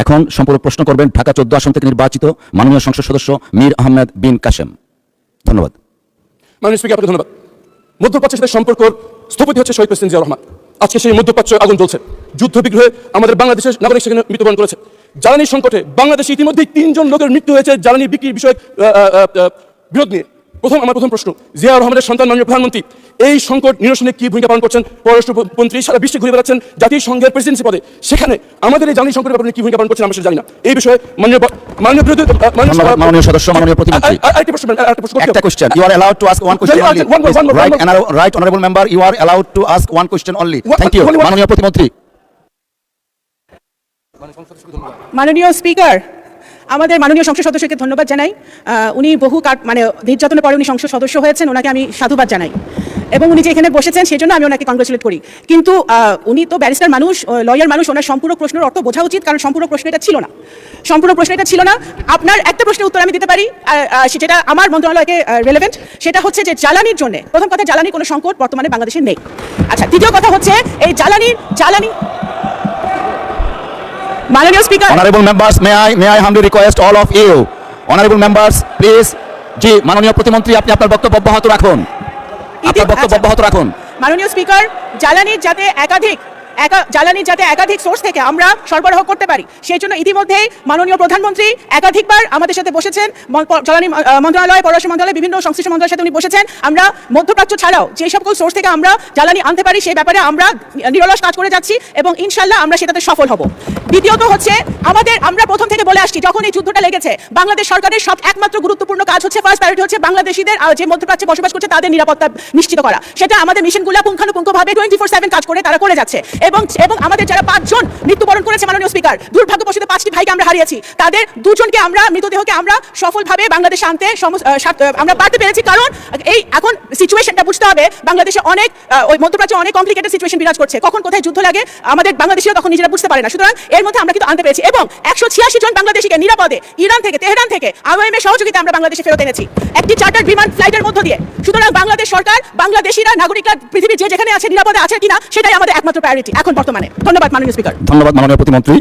এখন সম্পূর্ণ প্রশ্ন করবেন ঢাকা 14 আসন থেকে নির্বাচিত মাননীয় সংসদ সদস্য মীর আহমেদ বিন কাশেম। ধন্যবাদ। মাননীয় স্পিকার, আপনাকে ধন্যবাদ। মধ্যপ্রাচ্যের সাথে সম্পর্ক স্থপতি হচ্ছে শহীদ প্রেসিডেন্ট জিয়াউর রহমান। আজকে সেই মধ্যপ্রাচ্য আগুন জ্বলছে, যুদ্ধ বিগ্রহে আমাদের বাংলাদেশের নাগরিক সেখানে মৃত্যুবরণ করেছে। জ্বালানি সংকটে বাংলাদেশে ইতিমধ্যেই 3 জন লোকের মৃত্যু হয়েছে জ্বালানি বিক্রির বিষয়ক বিরোধ নিয়ে। আমার প্রথম প্রশ্ন, জিয়াউর রহমানের সন্তান মাননীয় প্রধানমন্ত্রী এই সংকট নিরসনে কি ভূমিকা পালন করছেন? পররাষ্ট্রমন্ত্রী সারা বিশ্বে ঘুরে বেড়াচ্ছেন জাতিসংঘের প্রেসিডেন্সি পদে, সেখানে আমাদের এই জ্বালানি সংকটের ব্যাপারে কি ভূমিকা পালন করছেন আমরা সেটা জানি না। এই বিষয়ে মাননীয় সদস্য, মাননীয় প্রতিমন্ত্রী, একটা question. You are allowed to ask one question only. Right, honorable member, you are allowed to ask one question only. Thank you. মাননীয় প্রতিমন্ত্রী। মাননীয় স্পিকার, আমাদের মাননীয় সংসদ সদস্যকে ধন্যবাদ জানাই। উনি বহু নির্যাতনের পরে উনি সংসদ সদস্য হয়েছেন, ওনাকে আমি সাধুবাদ জানাই। এবং উনি যে এখানে বসেছেন সেজন্য আমি ওনাকে কংগ্রেচুলেট করি। কিন্তু উনি তো ব্যারিস্টার মানুষ, লয়ার মানুষ, ওনার সম্পূর্ণ প্রশ্নের অর্থ বোঝা উচিত, কারণ সম্পূর্ণ প্রশ্ন এটা ছিল না। আপনার একটা প্রশ্নের উত্তর আমি দিতে পারি, যেটা আমার মন্ত্রণালয়কে রেলেভেন্ট। সেটা হচ্ছে যে জ্বালানির জন্য, প্রথম কথা, জ্বালানির কোনো সংকট বর্তমানে বাংলাদেশে নেই। আচ্ছা, দ্বিতীয় কথা হচ্ছে এই জ্বালানি মাননীয় speaker, honorable members, may I humbly request all of you, honorable members, please, জি মাননীয় প্রতিমন্ত্রী, আপনি আপনার বক্তব্য অব্যাহত রাখুন। মাননীয় স্পিকার, জ্বালানির যাতে একাধিক সোর্স থেকে আমরা সরবরাহ করতে পারি, সেই জন্য ইতিমধ্যেই মাননীয় প্রধানমন্ত্রী একাধিকবার আমাদের সাথে বসেছেন। জ্বালানি মন্ত্রণালয়, পররাষ্ট্র মন্ত্রণালয়, বিভিন্ন সংশ্লিষ্ট মন্ত্রণালয়ের সাথে উনি বসেছেন। আমরা মধ্যপ্রাচ্য ছাড়াও যে সকল সোর্স থেকে আমরা জ্বালানি আনতে পারি সেই ব্যাপারে আমরা নিরলস কাজ করে যাচ্ছি এবং ইনশাল্লাহ আমরা সেটাতে সফল হব। দ্বিতীয়ত হচ্ছে আমরা প্রথম থেকে বলে আসছি, যখন এই যুদ্ধটা লেগেছে, বাংলাদেশ সরকারের একমাত্র গুরুত্বপূর্ণ কাজ হচ্ছে, ফার্স্ট প্রায়োরিটি হচ্ছে বাংলাদেশিদের যে মধ্যপ্রাচ্যে বসবাস করছে তাদের নিরাপত্তা নিশ্চিত করা। সেটা আমাদের মিশনগুলো পুঙ্খানুপুঙ্খভাবে 24/7 কাজ করে তারা করে যাচ্ছে। এবং আমাদের যারা 5 জন মৃত্যুবরণ করেছে মাননীয় স্পিকার, দুর্ভাগ্যবশত 5টি ভাইকে আমরা হারিয়েছি, তাদের 2 জনকে মৃতদেহকে আমরা সফলভাবে বাংলাদেশে আনতে আমরা পারতে পেরেছি। কারণ এই এখন সিচুয়েশনটা বুঝতে হবে, বাংলাদেশে ওই মধ্যপ্রাচ্যে অনেক কমপ্লিকেটেড সিচুয়েশন বিরাজ করছে। কখন কোথায় যুদ্ধ লাগে আমাদের বাংলাদেশিরা তখন নিজেরা বুঝতে পারে না। সুতরাং এর মধ্যে আমরা কিন্তু আনতে পেরেছি এবং 186 জন বাংলাদেশিকে নিরাপদে ইরান থেকে, তেহরান থেকে আইওএম-এর সহযোগিতা আমরা বাংলাদেশে ফেরত এনেছি একটি চার্টার্ড বিমান ফ্লাইটের মধ্য দিয়ে। সুতরাং বাংলাদেশ সরকার, বাংলাদেশিরা, নাগরিকরা পৃথিবীর যেখানে আছে নিরাপদে আছে কিনা সেটাই আমাদের একমাত্র প্রায়োরিটি এখন বর্তমানে। ধন্যবাদ মাননীয় স্পিকার। ধন্যবাদ মাননীয় প্রতিমন্ত্রী।